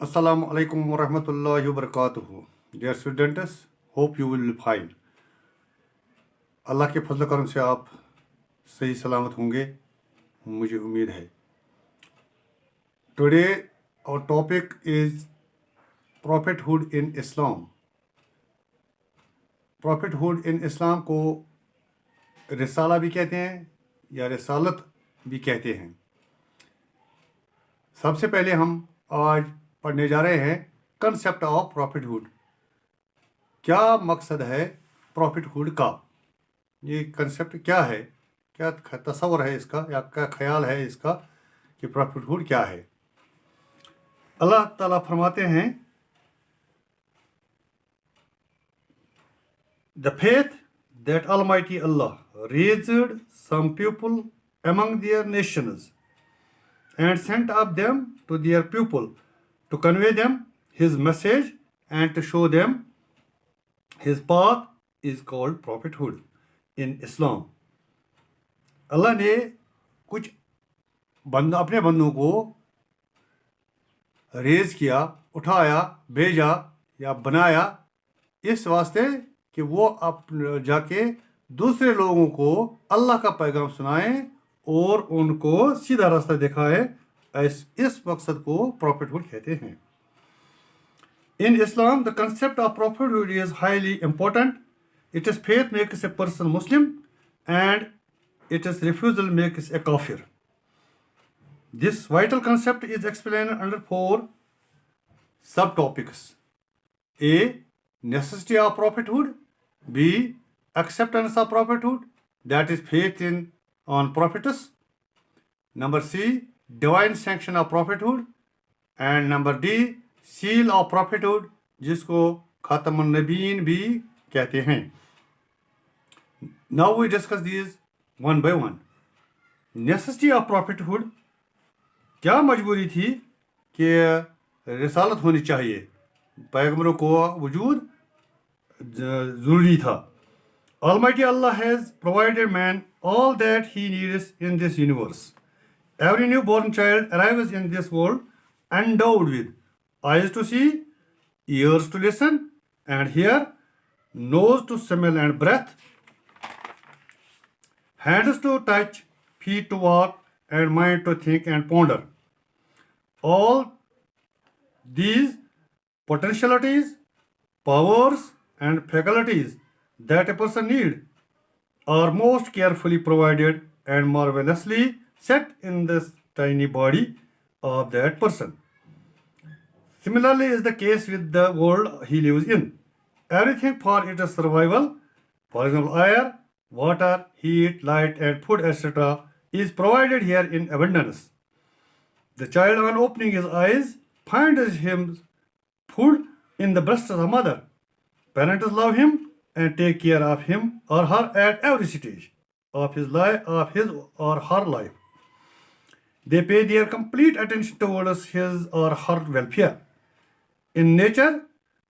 Assalamu alaikum wa rahmatullahi wa barakatuhu. Dear students, hope you will fine. अल्लाह के फजल करम से आप सही सलामत होंगे, मुझे उम्मीद है. Today our topic is prophethood in Islam. Prophethood in Islam को रिसाला भी कहते हैं या रिसालत भी कहते हैं. सबसे पहले हम आज पढ़ने जा रहे हैं कंसेप्ट ऑफ प्रॉफिटहुड. क्या मकसद है प्रॉफिटहुड का? ये कंसेप्ट क्या है, क्या तस्वर है इसका या क्या ख्याल है इसका कि प्रॉफिटहुड क्या है? अल्लाह ताला फरमाते हैं, the faith that almighty Allah raised some people among their nations and sent up them to their people to convey them his message and to show them his path is called prophethood in Islam. अल्लाह ने कुछ अपने बंदों को raise किया, उठाया, भेजा या बनाया इस वास्ते कि वो जाके दूसरे लोगों को अल्लाह का पैगाम सुनाएं और उनको सीधा रास्ता दिखाए. इस मकसद को प्रॉफिटहुड कहते हैं. In Islam, the concept of prophethood is highly important. It is faith makes a person Muslim and it is refusal makes a kafir. This vital concept is explained under 4 subtopics. A. Necessity of prophethood. B. Acceptance of prophethood, that is faith on prophets. Number C. Divine sanction of prophethood. And number D. Seal of prophethood, जिसको खातमुन नबीन भी कहते हैं. Now we discuss these one by one. Necessity of prophethood, क्या मजबूरी थी कि रिसालत होनी चाहिए, पैगंबरों को वजूद ज़रूरी था. Almighty Allah has provided man all that he needs in this universe. Every newborn child arrives in this world endowed with eyes to see, ears to listen and hear, nose to smell and breath, hands to touch, feet to walk, and mind to think and ponder. All these potentialities, powers, and faculties that a person needs are most carefully provided and marvelously set in this tiny body of that person. Similarly is the case with the world he lives in. Everything for its survival, for example air, water, heat, light and food etc. is provided here in abundance. The child on opening his eyes finds him food in the breast of the mother. Parents love him and take care of him or her at every stage of his or her life. They pay their complete attention towards his or her welfare. In nature,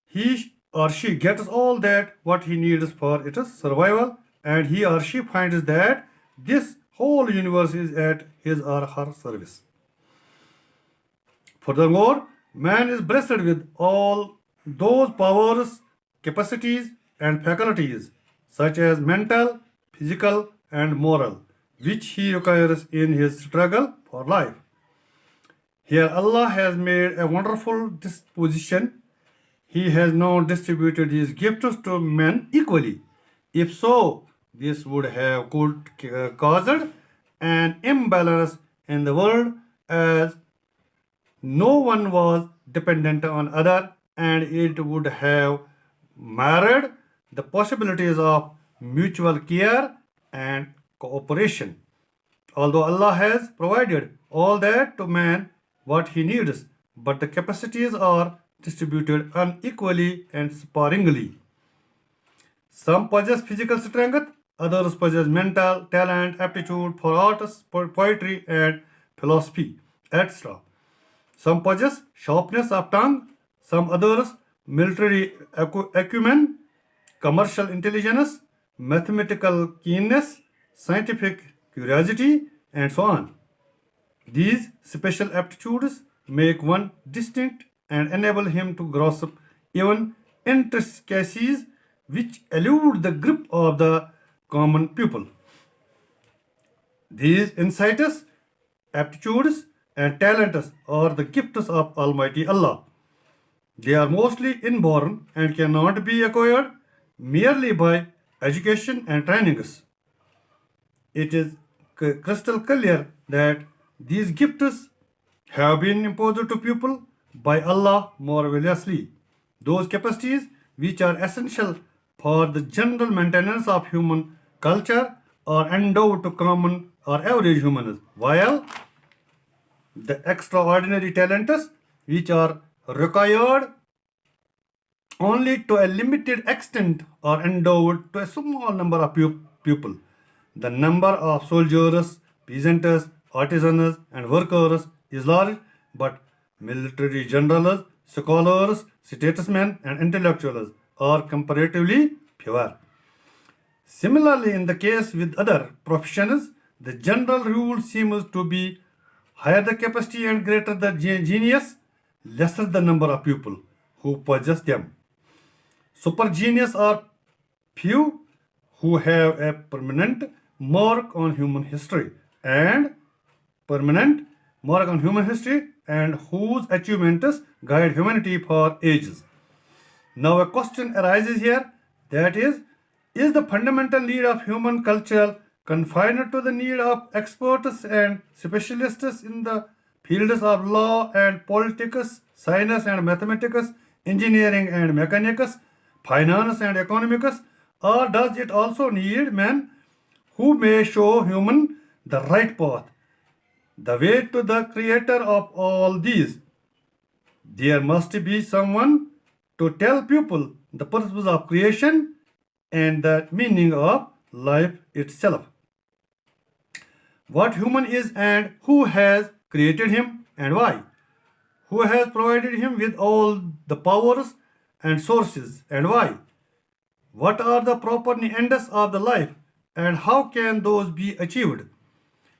he or she gets all that what he needs for its survival, and he or she finds that this whole universe is at his or her service. Furthermore, man is blessed with all those powers, capacities, and faculties, such as mental, physical, and moral, which he requires in his struggle for life. Here Allah has made a wonderful disposition. He has now distributed these gifts to men equally. If so, this would have caused an imbalance in the world, as no one was dependent on other, and it would have marred the possibilities of mutual care and cooperation. Although Allah has provided all that to man what he needs, but the capacities are distributed unequally and sparingly. Some possess physical strength, others possess mental talent, aptitude for arts, poetry and philosophy, etc. Some possess sharpness of tongue, some others military acumen, commercial intelligence, mathematical keenness, scientific curiosity, and so on. These special aptitudes make one distinct and enable him to grasp even intricacies which elude the grip of the common people. These insights, aptitudes, and talents are the gifts of Almighty Allah. They are mostly inborn and cannot be acquired merely by education and trainings. It is crystal clear that these gifts have been imposed to people by Allah marvelously. Those capacities which are essential for the general maintenance of human culture are endowed to common or average humans, while the extraordinary talents which are required only to a limited extent are endowed to a small number of people. The number of soldiers, peasants, artisans, and workers is large, but military generals, scholars, statesmen, and intellectuals are comparatively fewer. Similarly, in the case with other professions, the general rule seems to be higher the capacity and greater the genius, lesser the number of people who possess them. Super genius are few who have a permanent mark on human history and permanent mark on human history and whose achievements guide humanity for ages. Now a question arises here, that is the fundamental need of human culture confined to the need of experts and specialists in the fields of law and politics, science and mathematics, engineering and mechanics, finance and economics, or does it also need men who may show human the right path, the way to the creator of all these? There must be someone to tell people the purpose of creation and the meaning of life itself. What human is and who has created him and why? Who has provided him with all the powers and sources and why? What are the proper ends of the life and how can those be achieved?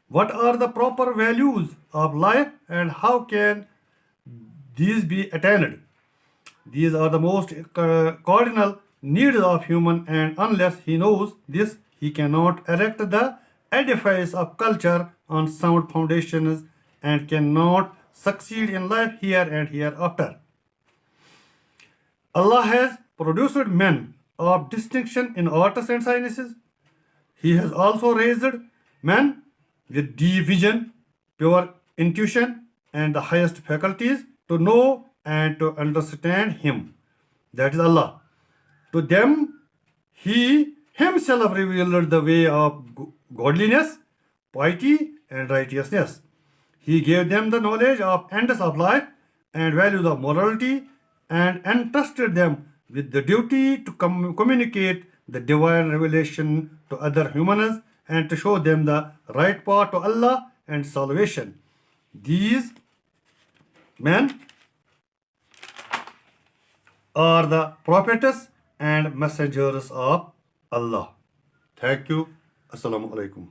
What are the proper values of life and how can these be attained? These are the most cardinal needs of human, and unless he knows this, he cannot erect the edifice of culture on sound foundations and cannot succeed in life here and hereafter. Allah has produced men of distinction in arts and sciences. He has also raised men with deep vision, pure intuition, and the highest faculties to know and to understand Him. That is Allah. To them, He Himself revealed the way of godliness, piety, and righteousness. He gave them the knowledge of ends of life and values of morality and entrusted them with the duty to communicate the divine revelation to other humans and to show them the right path to Allah and salvation. These men are the prophets and messengers of Allah. Thank you. Assalamu alaikum.